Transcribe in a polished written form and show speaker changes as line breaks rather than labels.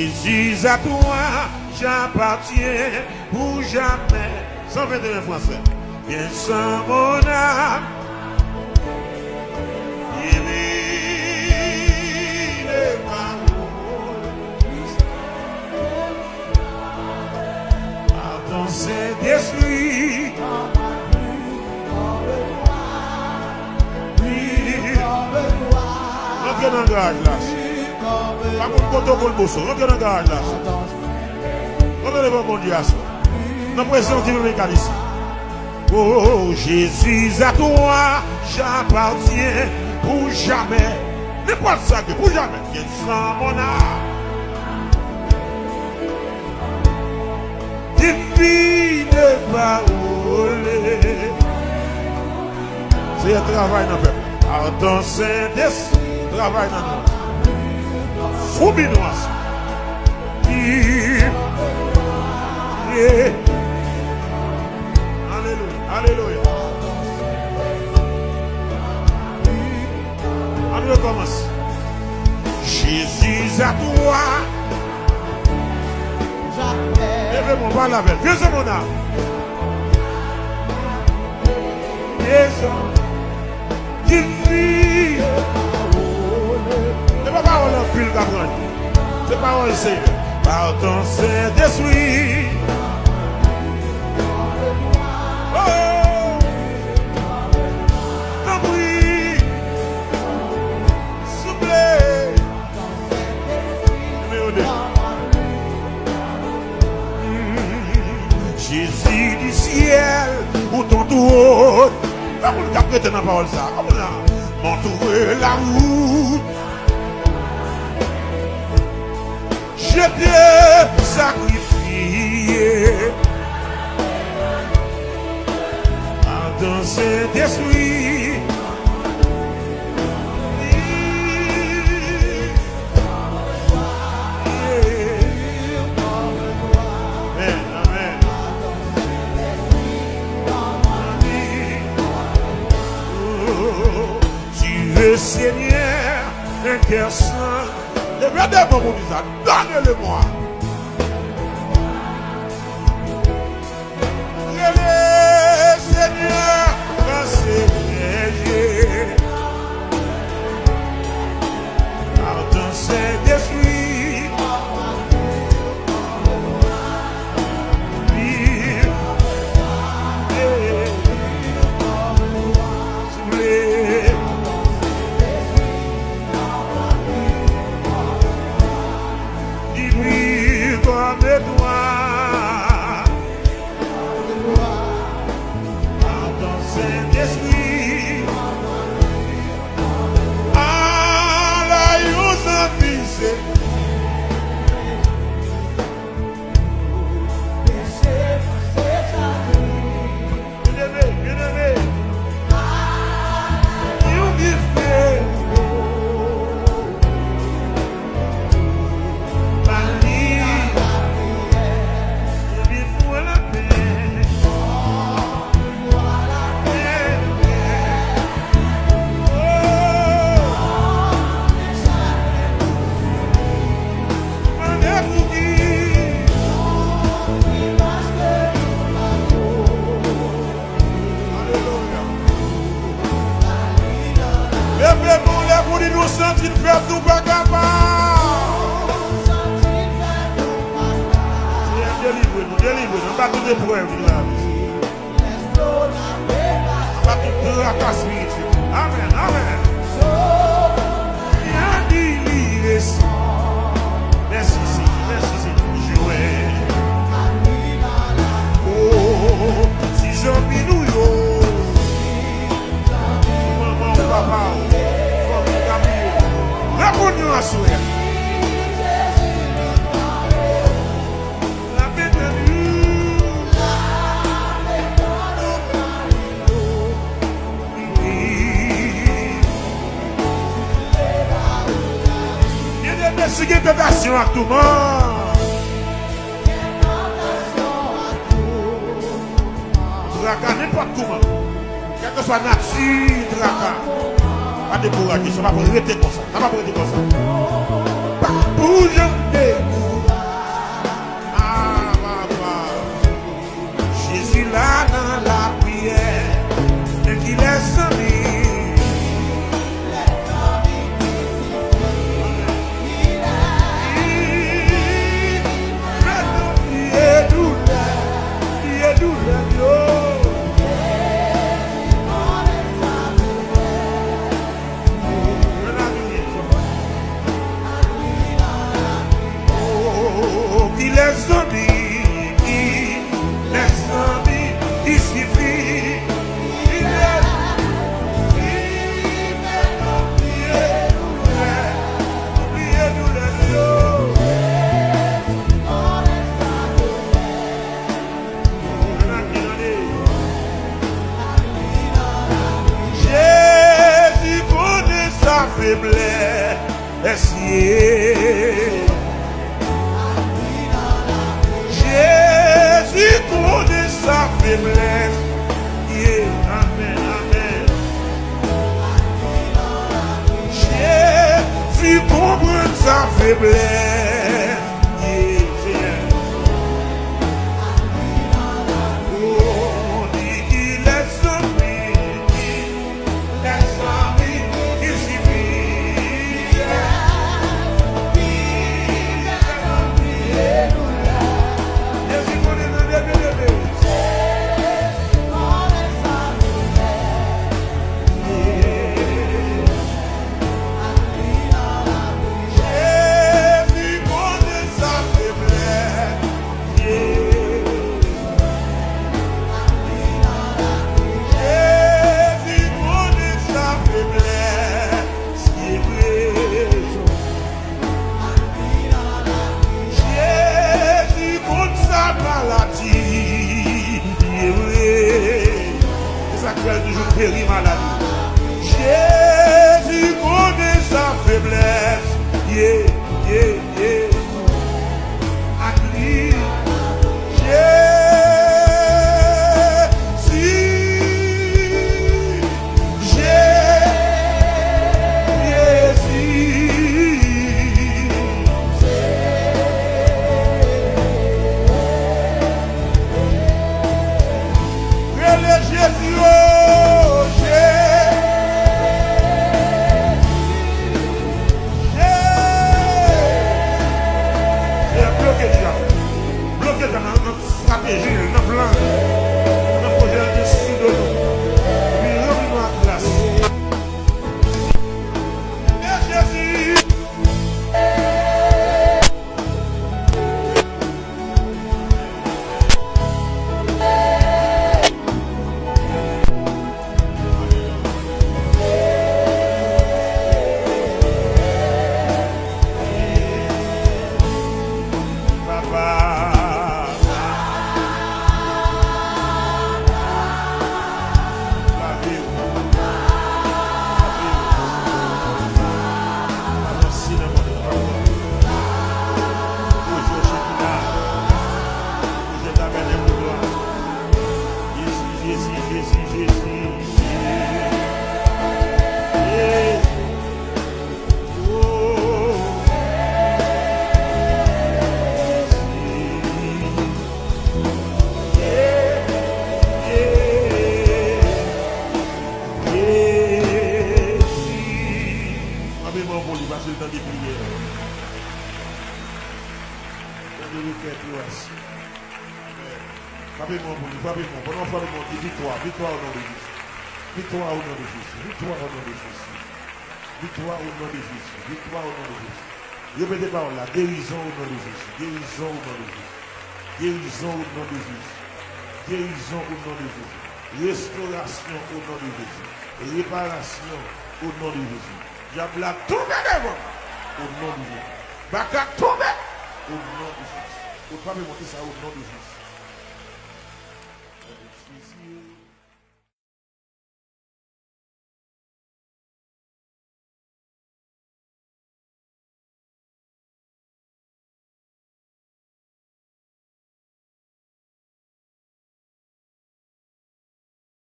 Jésus à toi, j'appartiens pour jamais. 121 français. Bien sans mon âme. Saint-Esprit, rentrez dans le garage là. Pas pour le protocole bosso, rentrez dans le garage là. Rentrez dans le Dieu. Nous présentons le mécanisme. Oh Jésus, à toi j'appartiens pour jamais. N'importe ça que pour jamais. Viens sans mon âme. Divine parole. C'est un travail dans le peuple. Alors ton Saint-Esprit, travail dans nous. Foubi-nous. Alléluia. Alléluia. On recommence. Jésus à toi. Levez-moi, parle avec. Viens sur mon âme. Jésus. Divine. C'est pas parole en pile qu'apprendre. C'est parole c'est. Par ton Saint-Esprit. Oh. T'en prie. Soufflez. Numéro 2. Jésus du ciel, où ton tour, comment on a prêté dans la parole ça? Comment on a m'entourer la route? Je t'ai sacrifié par ton Saint-Esprit. Seigneur, un cœur saint, levez-moi mon visage, donnez-le-moi. Seigneur, Seigneur, par ton Saint-Esprit, Amen, amen. Merci, jouer. Oh, si j'en vis nous, maman, papa, réponds-nous à souhait. Si il y a tentation à tout le monde, Draka n'importe comment, quelle que soit la nature, Draka, pas décourager, ça va pour arrêter comme ça, ça va pour arrêter comme ça. Pas bouger. faiblesse. Jésus connaît sa faiblesse. Amen, amen. Jésus comprend sa faiblesse. On dit qu'il est celui qui est celui qui suffit. Jésus connaît nos débuts. Toujours péri maladie. Jésus connaît sa faiblesse. À lui, stratégie, dans plan, dans projet de sous de nous. Puis revenons à place. Et Jésus. Victoire au nom de Jésus. Victoire au nom de Jésus. Victoire au nom de Jésus. Victoire au nom de Jésus. Victoire au nom de Jésus. Répétez par là. Guérison au nom de Jésus. Guérison au nom de Jésus. Guérison au nom de Jésus. Guérison au nom de Jésus. Restauration au nom de Jésus. Réparation au nom de Jésus. Diable a tombé devant. Au nom de Jésus. Baka tombé. Au nom de Jésus. Vous pouvez monter ça au nom de Jésus.